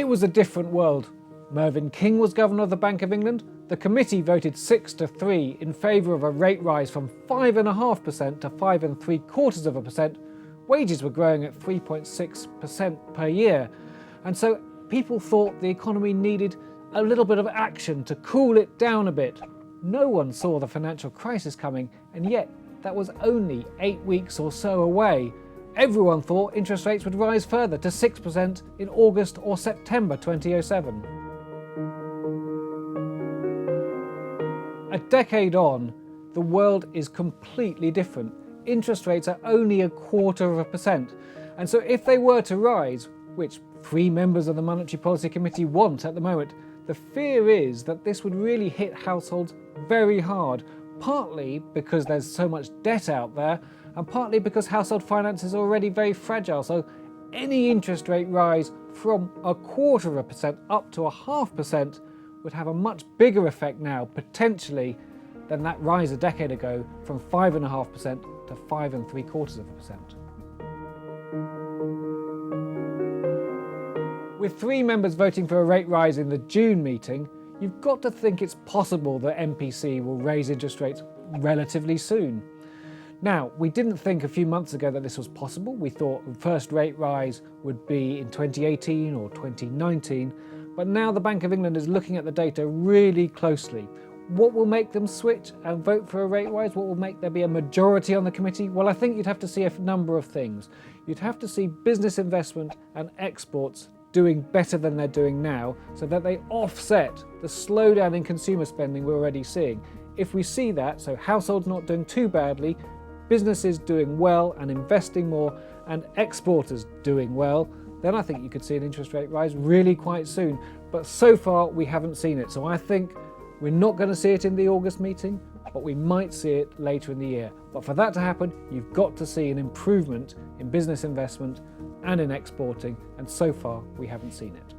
was a different world. Mervyn King was governor of the Bank of England. The committee voted 6-3 in favour of a rate rise from 5.5% to 5.75%. Wages were growing at 3.6% per year. And so people thought the economy needed a little bit of action to cool it down a bit. No one saw the financial crisis coming, and yet that was only 8 weeks or so away. Everyone thought interest rates would rise further to 6% in August or September 2007. A decade on, the world is completely different. Interest rates are only 0.25%, and so if they were to rise, which 3 members of the Monetary Policy Committee want at the moment, the fear is that this would really hit households very hard, partly because there's so much debt out there, and partly because household finances are already very fragile. So any interest rate rise from 0.25% up to 0.5% would have a much bigger effect now, potentially, than that rise a decade ago from 5.5% to 5.75%. With 3 members voting for a rate rise in the June meeting, you've got to think it's possible that MPC will raise interest rates relatively soon. Now, we didn't think a few months ago that this was possible. We thought the first rate rise would be in 2018 or 2019, but now the Bank of England is looking at the data really closely. What will make them switch and vote for a rate rise? What will make there be a majority on the committee? Well, I think you'd have to see a number of things. You'd have to see business investment and exports doing better than they're doing now, so that they offset the slowdown in consumer spending we're already seeing. If we see that, so households not doing too badly, businesses doing well and investing more, and exporters doing well, then I think you could see an interest rate rise really quite soon. But so far we haven't seen it, so I think we're not going to see it in the August meeting, but we might see it later in the year. But for that to happen, you've got to see an improvement in business investment and in exporting, and so far we haven't seen it.